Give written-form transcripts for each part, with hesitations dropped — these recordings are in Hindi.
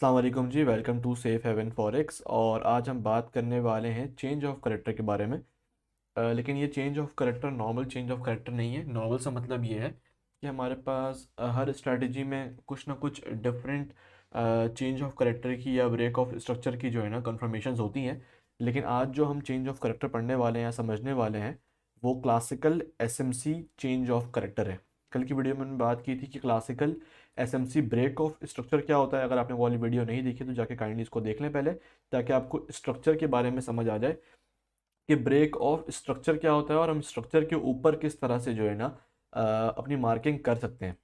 अस्सलाम वालेकुम जी। Welcome to safe haven forex. और आज हम बात करने वाले हैं चेंज ऑफ करेक्टर के बारे में। लेकिन ये change of character normal change of character नहीं है। नॉर्मल सा मतलब ये है कि हमारे पास हर स्ट्रेटजी में कुछ ना कुछ डिफरेंट चेंज ऑफ करेक्टर की या ब्रेक ऑफ स्ट्रक्चर की जो है ना कन्फर्मेशंस होती हैं। लेकिन आज जो हम चेंज ऑफ करेक्टर पढ़ने वाले हैं या समझने वाले हैं वो classical SMC change of character है। कल की वीडियो में मैंने बात की थी कि classical SMC break of structure क्या होता है। अगर आपने वो वाली वीडियो नहीं देखी तो जाके काइंडली इसको देख लें पहले, ताकि आपको स्ट्रक्चर के बारे में समझ आ जाए कि ब्रेक ऑफ स्ट्रक्चर क्या होता है और हम स्ट्रक्चर के ऊपर किस तरह से जो है ना अपनी मार्किंग कर सकते हैं।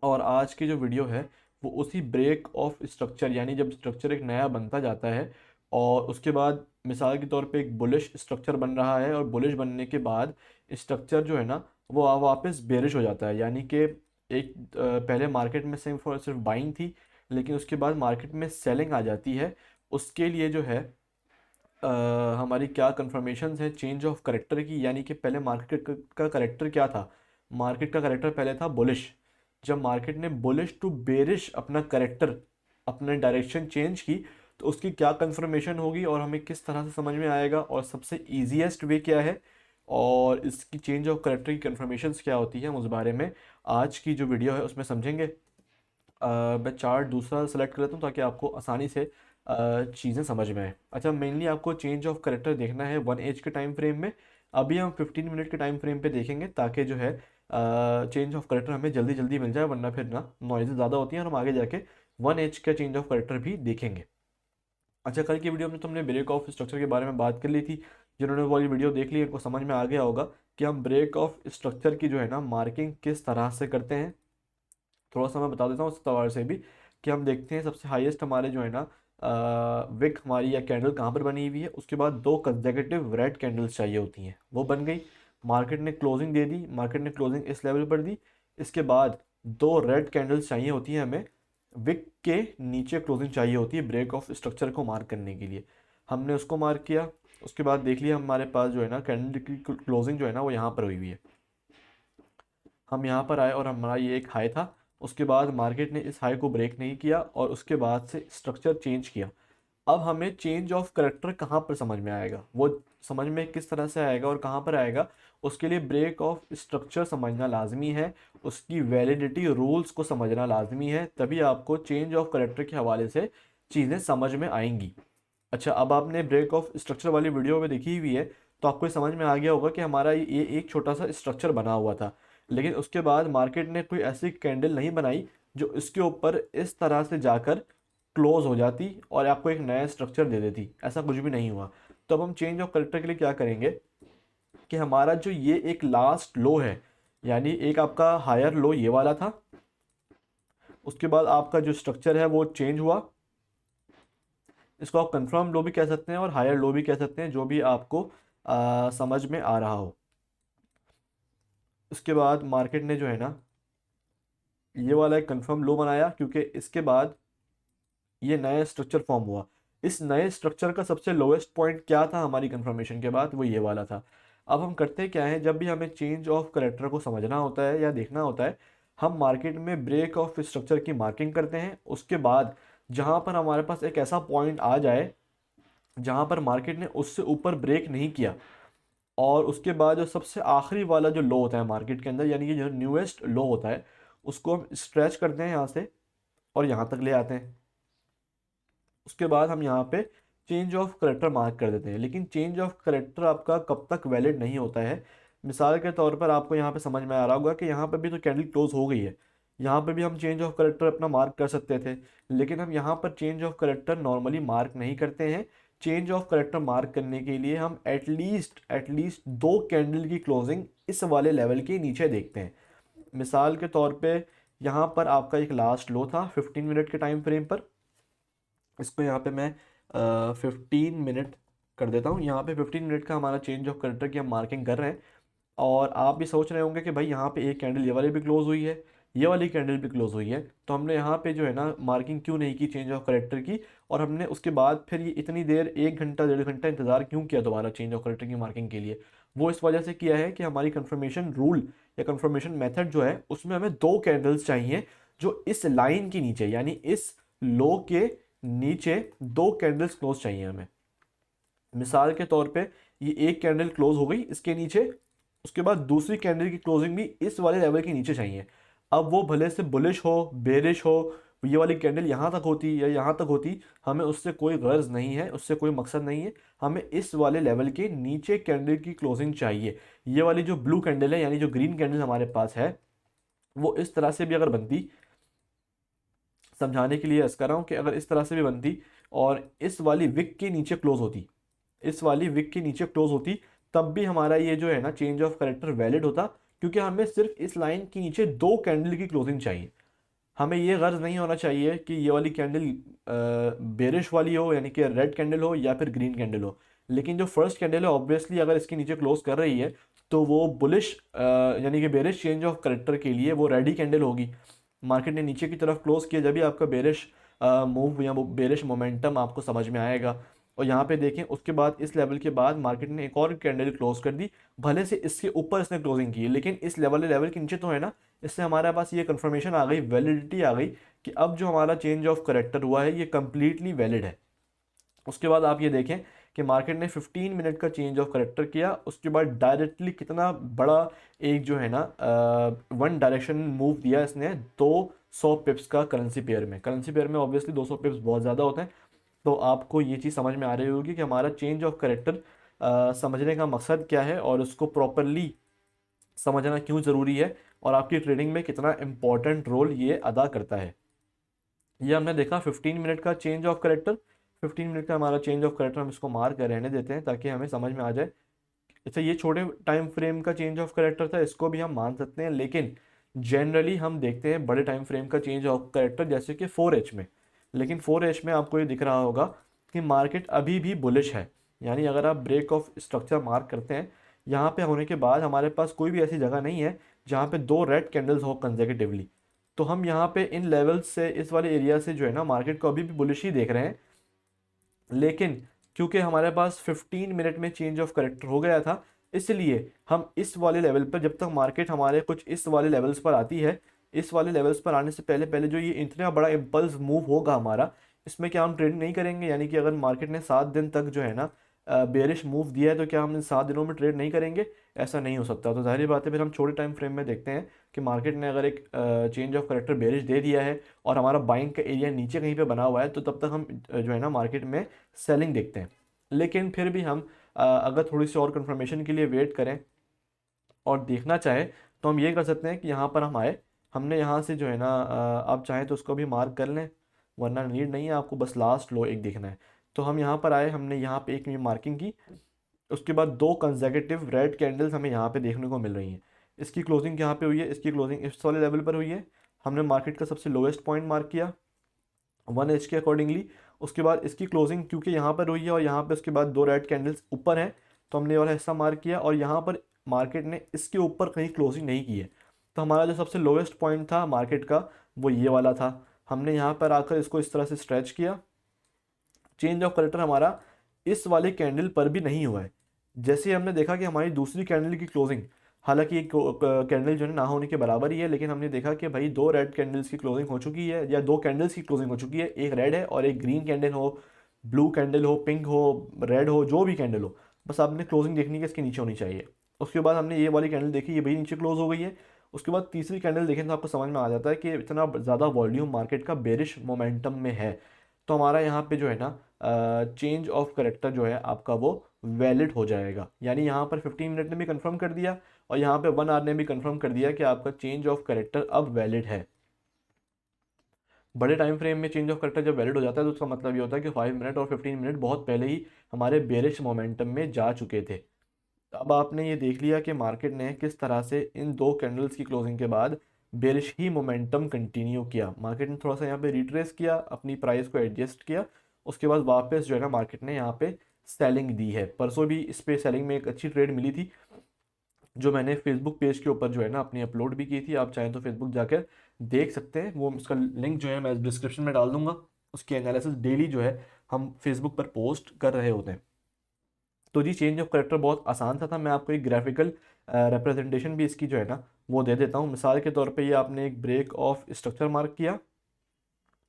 और आज की जो वीडियो है वो उसी ब्रेक ऑफ स्ट्रक्चर, यानी जब स्ट्रक्चर एक नया बनता जाता है और उसके बाद मिसाल के तौर पे एक बुलिश स्ट्रक्चर बन रहा है और बुलिश बनने के बाद स्ट्रक्चर जो है ना वो वापस बेरिश हो जाता है। यानी कि एक पहले मार्केट में सिर्फ और सिर्फ बाइंग थी, लेकिन उसके बाद मार्केट में सेलिंग आ जाती है। उसके लिए जो है हमारी क्या कन्फर्मेशंस हैं चेंज ऑफ करेक्टर की। यानी कि पहले मार्केट का करेक्टर क्या था। मार्केट का करेक्टर पहले था बुलिश। जब मार्केट ने बुलिश टू बेरिश अपना करेक्टर, अपना डायरेक्शन चेंज की, तो उसकी क्या कन्फर्मेशन होगी और हमें किस तरह से समझ में आएगा और सबसे ईजीएस्ट वे क्या है और इसकी चेंज ऑफ करेक्टर की कन्फर्मेशंस क्या होती है, हम उस बारे में आज की जो वीडियो है उसमें समझेंगे। मैं चार्ट दूसरा सेलेक्ट कर लेता हूँ ताकि आपको आसानी से चीज़ें समझ में आए। अच्छा, मेनली आपको चेंज ऑफ करेक्टर देखना है 1 एज के टाइम फ्रेम में। अभी हम 15 मिनट के टाइम फ्रेम पे देखेंगे ताकि जो है चेंज ऑफ करेक्टर हमें जल्दी जल्दी मिल जाए, वरना फिर ना नॉइज़ ज़्यादा होती हैं और हम आगे जाके 1 एज का चेंज ऑफ करेक्टर भी देखेंगे। अच्छा, कल की वीडियो में तुमने ब्रेक ऑफ स्ट्रक्चर के बारे में बात कर ली थी। जिन्होंने वो वाली वीडियो देख ली उनको समझ में आ गया होगा कि हम ब्रेक ऑफ स्ट्रक्चर की जो है ना मार्किंग किस तरह से करते हैं। थोड़ा सा मैं बता देता हूँ उस तवार से भी कि हम देखते हैं सबसे हाईएस्ट हमारे जो है ना विक हमारी या कैंडल कहाँ पर बनी हुई है। उसके बाद दो कंसेक्यूटिव रेड कैंडल्स चाहिए होती हैं, वो बन गई। मार्केट ने क्लोजिंग दे दी, मार्केट ने क्लोजिंग इस लेवल पर दी। इसके बाद दो रेड कैंडल्स चाहिए होती हैं हमें, विक के नीचे क्लोजिंग चाहिए होती है ब्रेक ऑफ स्ट्रक्चर को मार्क करने के लिए। हमने उसको मार्क किया। उसके बाद देख लिया हमारे पास जो है ना कैंडल की क्लोजिंग जो है ना वो यहाँ पर हुई हुई है। हम यहाँ पर आए और हमारा ये एक हाई था। उसके बाद मार्केट ने इस हाई को ब्रेक नहीं किया और उसके बाद से स्ट्रक्चर चेंज किया। अब हमें चेंज ऑफ करेक्टर कहाँ पर समझ में आएगा, वो समझ में किस तरह से आएगा और कहाँ पर आएगा, उसके लिए ब्रेक ऑफ स्ट्रक्चर समझना लाजमी है। उसकी वैलिडिटी रूल्स को समझना लाजमी है, तभी आपको चेंज ऑफ करेक्टर के हवाले से चीज़ें समझ में आएंगी। अच्छा, अब आपने ब्रेक ऑफ स्ट्रक्चर वाली वीडियो में देखी हुई है तो आपको समझ में आ गया होगा कि हमारा ये एक छोटा सा स्ट्रक्चर बना हुआ था। लेकिन उसके बाद मार्केट ने कोई ऐसी कैंडल नहीं बनाई जो इसके ऊपर इस तरह से जाकर क्लोज हो जाती और आपको एक नया स्ट्रक्चर दे देती। ऐसा कुछ भी नहीं हुआ। तो अब हम चेंज ऑफ करेक्टर के लिए क्या करेंगे कि हमारा जो ये एक लास्ट लो है, यानी एक आपका हायर लो ये वाला था, उसके बाद आपका जो स्ट्रक्चर है वो चेंज हुआ। इसको आप कंफर्म लो भी कह सकते हैं और हायर लो भी कह सकते हैं, जो भी आपको समझ में आ रहा हो। उसके बाद मार्केट ने जो है ना ये वाला एक कंफर्म लो बनाया, क्योंकि इसके बाद ये नया स्ट्रक्चर फॉर्म हुआ। इस नए स्ट्रक्चर का सबसे लोएस्ट पॉइंट क्या था हमारी कंफर्मेशन के बाद, वो ये वाला था। अब हम करते क्या है, जब भी हमें चेंज ऑफ करेक्टर को समझना होता है या देखना होता है, हम मार्केट में ब्रेक ऑफ स्ट्रक्चर की मार्किंग करते हैं। उसके बाद जहां पर हमारे पास एक ऐसा पॉइंट आ जाए जहां पर मार्केट ने उससे ऊपर ब्रेक नहीं किया, और उसके बाद जो सबसे आखिरी वाला जो लो होता है मार्केट के अंदर, यानी कि जो न्यूएस्ट लो होता है, उसको हम स्ट्रेच करते हैं यहाँ से और यहाँ तक ले आते हैं। उसके बाद हम यहाँ पे चेंज ऑफ करेक्टर मार्क कर देते हैं। लेकिन चेंज ऑफ करेक्टर आपका कब तक वैलिड नहीं होता है। मिसाल के तौर पर आपको यहाँ पे समझ में आ रहा होगा कि यहाँ पे भी तो कैंडल क्लोज हो गई है, यहाँ पे भी हम चेंज ऑफ करेक्टर अपना मार्क कर सकते थे। लेकिन हम यहाँ पर change of character normally mark नहीं करते हैं। चेंज ऑफ करेक्टर मार्क करने के लिए हम एटलीस्ट दो कैंडल की क्लोजिंग इस वाले लेवल के नीचे देखते हैं। मिसाल के तौर पे यहाँ पर आपका एक लास्ट लो था 15 मिनट के टाइम फ्रेम पर। इसको यहाँ पे मैं 15 मिनट कर देता हूँ। यहाँ पे 15 मिनट का हमारा चेंज ऑफ करेक्टर की हम मार्किंग कर रहे हैं। और आप भी सोच रहे होंगे कि भाई यहाँ पे एक कैंडल ये वाली भी क्लोज हुई है, ये वाली कैंडल भी क्लोज हुई है, तो हमने यहाँ पे जो है ना मार्किंग क्यों नहीं की चेंज ऑफ करेक्टर की, और हमने उसके बाद फिर ये इतनी देर 1 घंटा 1.5 घंटा इंतज़ार क्यों किया दोबारा चेंज ऑफ करेक्टर की मार्किंग के लिए। वो इस वजह से किया है कि हमारी कंफर्मेशन रूल या कंफर्मेशन मेथड जो है उसमें हमें दो कैंडल्स चाहिए जो इस लाइन के नीचे, यानी इस लो के नीचे 2 कैंडल्स क्लोज चाहिए हमें। मिसाल के तौर पे ये एक कैंडल क्लोज हो गई इसके नीचे, उसके बाद दूसरी कैंडल की क्लोजिंग भी इस वाले लेवल के नीचे चाहिए। अब वो भले से बुलिश हो बेरिश हो, ये वाली कैंडल यहाँ तक होती या यहाँ तक होती, हमें उससे कोई गर्ज नहीं है, उससे कोई मकसद नहीं है। हमें इस वाले लेवल के नीचे कैंडल की क्लोजिंग चाहिए। ये वाली जो ब्लू कैंडल है यानी जो ग्रीन कैंडल हमारे पास है, वो इस तरह से भी अगर बनती, समझाने के लिए अर्ज कर रहा हूँ कि अगर इस तरह से भी बनती और इस वाली विक के नीचे क्लोज होती, इस वाली विक के नीचे क्लोज होती, तब भी हमारा ये जो है ना चेंज ऑफ करेक्टर वैलिड होता, क्योंकि हमें सिर्फ इस लाइन के नीचे 2 कैंडल की क्लोजिंग चाहिए। हमें ये गर्ज नहीं होना चाहिए कि ये वाली कैंडल बेरिश वाली हो, यानी कि रेड कैंडल हो या फिर ग्रीन कैंडल हो। लेकिन जो फर्स्ट कैंडल है ऑब्वियसली अगर इसके नीचे क्लोज कर रही है तो वो बुलिश यानी कि बेरिश चेंज ऑफ करेक्टर के लिए वो रेडी कैंडल होगी। मार्केट ने नीचे की तरफ क्लोज किया जब भी आपका बेरिश मूव या बेरिश मोमेंटम आपको समझ में आएगा। और यहाँ पे देखें उसके बाद इस लेवल के बाद मार्केट ने एक और कैंडल क्लोज कर दी, भले से इसके ऊपर इसने क्लोजिंग की लेकिन इस लेवल के नीचे तो है ना। इससे हमारे पास ये कंफर्मेशन आ गई, वैलिडिटी आ गई कि अब जो हमारा चेंज ऑफ करेक्टर हुआ है ये कंप्लीटली वैलिड है। उसके बाद आप ये देखें कि मार्केट ने 15 मिनट का चेंज ऑफ करेक्टर किया, उसके बाद डायरेक्टली कितना बड़ा एक जो है ना वन डायरेक्शन मूव दिया इसने 200 पिप्स का करेंसी पेयर में ऑब्वियसली 200 पिप्स बहुत ज़्यादा होते हैं। तो आपको ये चीज़ समझ में आ रही होगी कि हमारा चेंज ऑफ करेक्टर समझने का मकसद क्या है और उसको प्रॉपरली समझना क्यों ज़रूरी है और आपकी ट्रेडिंग में कितना इंपॉर्टेंट रोल ये अदा करता है। ये हमने देखा 15 मिनट का चेंज ऑफ करेक्टर। 15 मिनट का हमारा चेंज ऑफ करेक्टर हम इसको मार कर रहने देते हैं ताकि हमें समझ में आ जाए। अच्छा ये छोटे टाइम फ्रेम का चेंज ऑफ करेक्टर था, इसको भी हम मान सकते हैं, लेकिन जनरली हम देखते हैं बड़े टाइम फ्रेम का चेंज ऑफ करेक्टर जैसे कि 4H में। लेकिन 4H में आपको ये दिख रहा होगा कि मार्केट अभी भी बुलिश है। यानी अगर आप ब्रेक ऑफ स्ट्रक्चर मार्क करते हैं, यहाँ पे होने के बाद हमारे पास कोई भी ऐसी जगह नहीं है जहाँ पे 2 रेड कैंडल्स हो कंजेकेटिवली। तो हम यहाँ पे इन लेवल्स से इस वाले एरिया से जो है ना मार्केट को अभी भी बुलिश ही देख रहे हैं। लेकिन क्योंकि हमारे पास 15 मिनट में चेंज ऑफ करेक्टर हो गया था, इसलिए हम इस वाले लेवल पर जब तक मार्केट हमारे कुछ इस वाले लेवल्स पर आती है, इस वाले लेवल्स पर आने से पहले पहले जो ये इतना बड़ा इम्पल्स मूव होगा हमारा, इसमें क्या हम ट्रेड नहीं करेंगे। यानी कि अगर मार्केट ने 7 दिन तक जो है ना बेरिश मूव दिया है तो क्या हम इन 7 दिनों में ट्रेड नहीं करेंगे? ऐसा नहीं हो सकता। तो जाहिर बात है फिर हम छोटे टाइम फ्रेम में देखते हैं कि मार्केट ने अगर एक चेंज ऑफ करेक्टर बेरिश दे दिया है और हमारा बाइंग का एरिया नीचे कहीं पे बना हुआ है, तो तब तक हम जो है ना मार्केट में सेलिंग देखते हैं। लेकिन फिर भी हम अगर थोड़ी सी और कंफर्मेशन के लिए वेट करें और देखना चाहें तो हम ये कर सकते हैं कि यहाँ पर हम आए, हमने यहाँ से जो है ना आप चाहें तो उसको भी मार्क कर लें, वरना नीड नहीं है, आपको बस लास्ट लो एक देखना है। तो हम यहाँ पर आए, हमने यहाँ पे एक मार्किंग की, उसके बाद 2 कंसेक्यूटिव रेड कैंडल्स हमें यहाँ पे देखने को मिल रही हैं। इसकी क्लोजिंग यहाँ पे हुई है, इसकी क्लोजिंग इस वाले लेवल पर हुई है। हमने मार्केट का सबसे लोवेस्ट पॉइंट मार्क किया 1H के अकॉर्डिंगली। उसके बाद इसकी क्लोजिंग क्योंकि यहाँ पर हुई है और यहाँ पे उसके बाद 2 रेड कैंडल्स ऊपर हैं, तो हमने ये वाला हिस्सा मार्क किया और यहाँ पर मार्केट ने इसके ऊपर कहीं क्लोजिंग नहीं की है। तो हमारा जो सबसे लोवेस्ट पॉइंट था मार्केट का वो ये वाला था। हमने यहाँ पर आकर इसको इस तरह से स्ट्रेच किया। चेंज ऑफ करेक्टर हमारा इस वाले कैंडल पर भी नहीं हुआ है। जैसे हमने देखा कि हमारी दूसरी कैंडल की क्लोजिंग, हालांकि एक कैंडल जो है ना होने के बराबर ही है, लेकिन हमने देखा कि भाई 2 रेड कैंडल्स की क्लोजिंग हो चुकी है या 2 कैंडल्स की क्लोजिंग हो चुकी है, एक रेड है और एक ग्रीन कैंडल हो, ब्लू कैंडल हो, पिंक हो, रेड हो, जो भी कैंडल हो, बस आपने क्लोजिंग देखनी है इसके नीचे होनी चाहिए। उसके बाद हमने ये वाली कैंडल देखी, ये भाई नीचे क्लोज हो गई है। उसके बाद तीसरी कैंडल देखें तो आपको समझ में आ जाता है कि इतना ज़्यादा वॉल्यूम मार्केट का बेरिश मोमेंटम में है। तो हमारा यहाँ पे जो है ना चेंज ऑफ करेक्टर जो है आपका वो वैलिड हो जाएगा। यानी यहाँ पर 15 मिनट ने भी कंफर्म कर दिया और यहाँ पे 1 आवर ने भी कंफर्म कर दिया कि आपका चेंज ऑफ करेक्टर अब वैलिड है। बड़े टाइम फ्रेम में चेंज ऑफ करेक्टर जब वैलिड हो जाता है तो उसका मतलब ये होता है कि 5 मिनट और 15 मिनट बहुत पहले ही हमारे बेरिश मोमेंटम में जा चुके थे। अब आपने ये देख लिया कि मार्केट ने किस तरह से इन 2 कैंडल्स की क्लोजिंग के बाद बेरिश ही मोमेंटम कंटिन्यू किया। मार्केट ने थोड़ा सा यहाँ पे रिट्रेस किया, अपनी प्राइस को एडजस्ट किया, उसके बाद वापस जो है ना मार्केट ने यहाँ पे सेलिंग दी है। परसों भी इस पे सेलिंग में एक अच्छी ट्रेड मिली थी जो मैंने फेसबुक पेज के ऊपर जो है ना अपनी अपलोड भी की थी। आप चाहें तो फेसबुक जाकर देख सकते हैं, वो उसका लिंक जो है मैं डिस्क्रिप्शन में डाल दूंगा। उसकी एनालिसिस डेली जो है हम फेसबुक पर पोस्ट कर रहे होते हैं। तो जी चेंज ऑफ करेक्टर बहुत आसान था मैं आपको एक ग्राफिकल रिप्रेजेंटेशन भी इसकी जो है ना वो दे देता हूँ। मिसाल के तौर पे ये आपने एक ब्रेक ऑफ स्ट्रक्चर मार्क किया,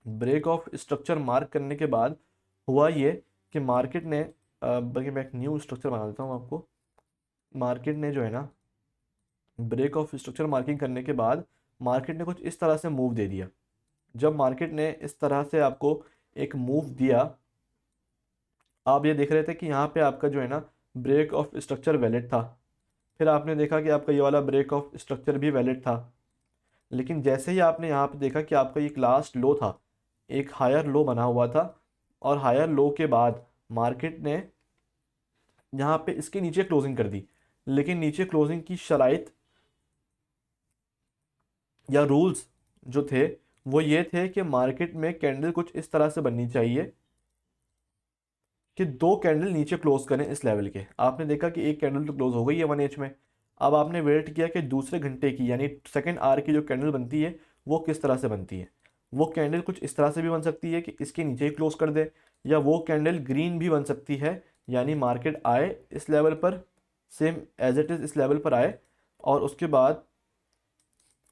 ब्रेक ऑफ स्ट्रक्चर मार्क करने के बाद हुआ ये कि मार्केट ने बल्कि मैं एक न्यू स्ट्रक्चर बना देता हूँ आपको। मार्केट ने जो है ना ब्रेक ऑफ स्ट्रक्चर मार्किंग करने के बाद मार्केट ने कुछ इस तरह से मूव दे दिया। जब मार्केट ने इस तरह से आपको एक मूव दिया, आप ये देख रहे थे कि यहाँ पे आपका जो है ना ब्रेक ऑफ स्ट्रक्चर वैलिड था। फिर आपने देखा कि आपका ये वाला ब्रेक ऑफ स्ट्रक्चर भी वैलिड था। लेकिन जैसे ही आपने यहाँ पे देखा कि आपका एक लास्ट लो था, एक हायर लो बना हुआ था, और हायर लो के बाद मार्केट ने यहाँ पे इसके नीचे क्लोजिंग कर दी। लेकिन नीचे क्लोजिंग की शराइत या रूल्स जो थे वो ये थे कि मार्केट में कैंडल कुछ इस तरह से बननी चाहिए कि दो कैंडल नीचे क्लोज करें इस लेवल के। आपने देखा कि एक कैंडल तो क्लोज हो गई है 1H में। अब आपने वेट किया कि दूसरे घंटे की यानी सेकेंड आवर की जो कैंडल बनती है वो किस तरह से बनती है। वो कैंडल कुछ इस तरह से भी बन सकती है कि इसके नीचे ही क्लोज कर दे, या वो कैंडल ग्रीन भी बन सकती है, यानी मार्केट आए इस लेवल पर, सेम एज इट इज़ इस लेवल पर आए, और उसके बाद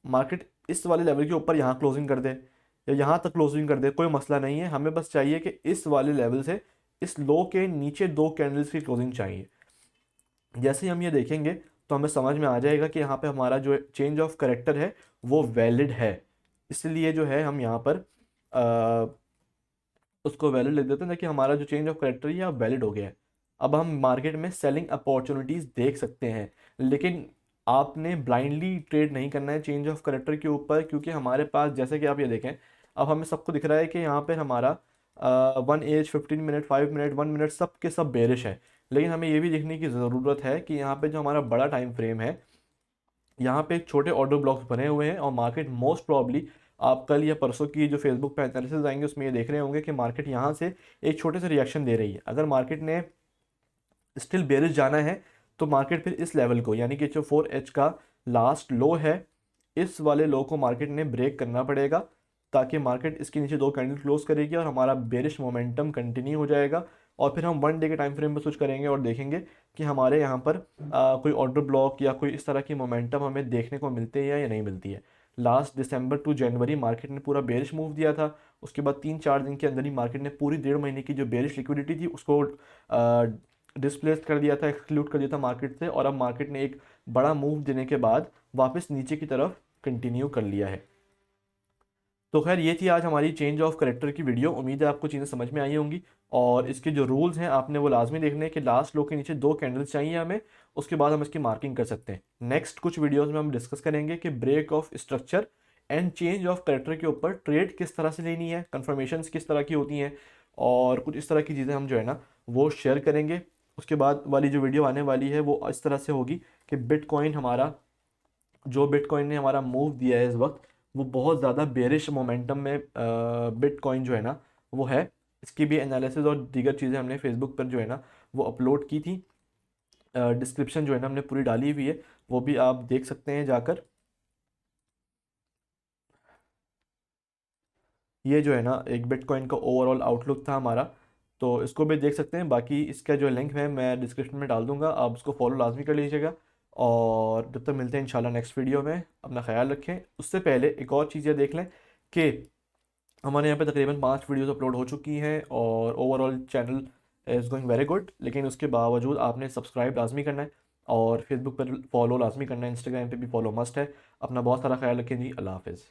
मार्केट इस वाले लेवल के ऊपर यहाँ क्लोजिंग कर दे या यहाँ तक क्लोजिंग कर दे, कोई मसला नहीं है। हमें बस चाहिए कि इस वाले लेवल से इस लो के नीचे दो कैंडल्स की क्लोजिंग चाहिए। जैसे ही हम ये देखेंगे तो हमें समझ में आ जाएगा कि यहाँ पे हमारा जो चेंज ऑफ करेक्टर है वो वैलिड है। इसलिए जो है हम यहाँ पर उसको वैलिड लिख देते हैं कि हमारा जो चेंज ऑफ करेक्टर है वैलिड हो गया है। अब हम मार्केट में सेलिंग अपॉर्चुनिटीज़ देख सकते हैं, लेकिन आपने ब्लाइंडली ट्रेड नहीं करना है चेंज ऑफ करेक्टर के ऊपर, क्योंकि हमारे पास जैसे कि आप ये देखें, अब हमें सबको दिख रहा है कि यहाँ पे हमारा 1H, 15 मिनट, 5 मिनट, 1 मिनट सब के सब बेरिश है। लेकिन हमें ये भी देखने की ज़रूरत है कि यहाँ पे जो हमारा बड़ा टाइम फ्रेम है, यहाँ पे एक छोटे ऑर्डर ब्लॉक्स बने हुए हैं, और मार्केट मोस्ट प्रॉब्ली आप कल या परसों की जो फेसबुक पे एनालिसिस आएंगे उसमें ये देख रहे होंगे कि मार्केट यहाँ से एक छोटे से रिएक्शन दे रही है। अगर मार्केट ने स्टिल बेरिश जाना है तो मार्केट फिर इस लेवल को, यानी कि जो 4H का लास्ट लो है, इस वाले लो को मार्केट ने ब्रेक करना पड़ेगा, ताकि मार्केट इसके नीचे दो कैंडल क्लोज करेगी और हमारा बेरिश मोमेंटम कंटिन्यू हो जाएगा। और फिर हम 1 डे के टाइम फ्रेम पर स्विच करेंगे और देखेंगे कि हमारे यहाँ पर कोई ऑर्डर ब्लॉक या कोई इस तरह की मोमेंटम हमें देखने को मिलती है या नहीं मिलती है। Last December to January market ने पूरा बेरिश मूव दिया था। उसके बाद 3-4 दिन के अंदर ही मार्केट ने पूरी 1.5 महीने की जो बेरिश लिक्विडिटी थी उसको डिस्प्लेस कर दिया था, एक्सक्लूड कर दिया था मार्केट से, और अब मार्केट ने एक बड़ा मूव देने के बाद वापस नीचे की तरफ कंटिन्यू कर लिया है। तो खैर ये थी आज हमारी चेंज ऑफ करेक्टर की वीडियो। उम्मीद है आपको चीज़ें समझ में आई होंगी, और इसके जो रूल्स हैं आपने वो लाजमी देखने हैं कि लास्ट लो के नीचे दो कैंडल्स चाहिए हमें, उसके बाद हम इसकी मार्किंग कर सकते हैं। नेक्स्ट कुछ वीडियोस में हम डिस्कस करेंगे कि break of structure and change of character के ऊपर ट्रेड किस तरह से लेनी है, कन्फर्मेशंस किस तरह की होती हैं, और कुछ इस तरह की चीज़ें हम जो है ना वो शेयर करेंगे। उसके बाद वाली जो वीडियो आने वाली है वो इस तरह से होगी कि बिटकॉइन हमारा, जो बिटकॉइन ने हमारा मूव दिया है इस वक्त, वो बहुत ज़्यादा बेरिश मोमेंटम में बिटकॉइन जो है ना वो है। इसकी भी एनालिसिस और दीगर चीज़ें हमने फेसबुक पर जो है ना वो अपलोड की थी। डिस्क्रिप्शन जो है ना हमने पूरी डाली हुई है, वो भी आप देख सकते हैं जाकर। ये जो है ना एक बिटकॉइन का ओवरऑल आउटलुक था हमारा, तो इसको भी देख सकते हैं। बाकी इसका जो लिंक है मैं डिस्क्रिप्शन में डाल दूंगा, आप उसको फॉलो लाजमी कर लीजिएगा। और जब तक मिलते हैं इंशाल्लाह नेक्स्ट वीडियो में, अपना ख्याल रखें। उससे पहले एक और चीज़ ये देख लें कि हमारे यहाँ पे तकरीबन 5 वीडियोस अपलोड हो चुकी हैं, और overall channel is going very good. लेकिन उसके बावजूद आपने सब्सक्राइब लाजमी करना है, और फेसबुक पर फॉलो लाजमी करना है, इंस्टाग्राम पे भी फॉलो मस्ट है। अपना बहुत सारा ख्याल रखें जी। अल्लाह हाफिज़।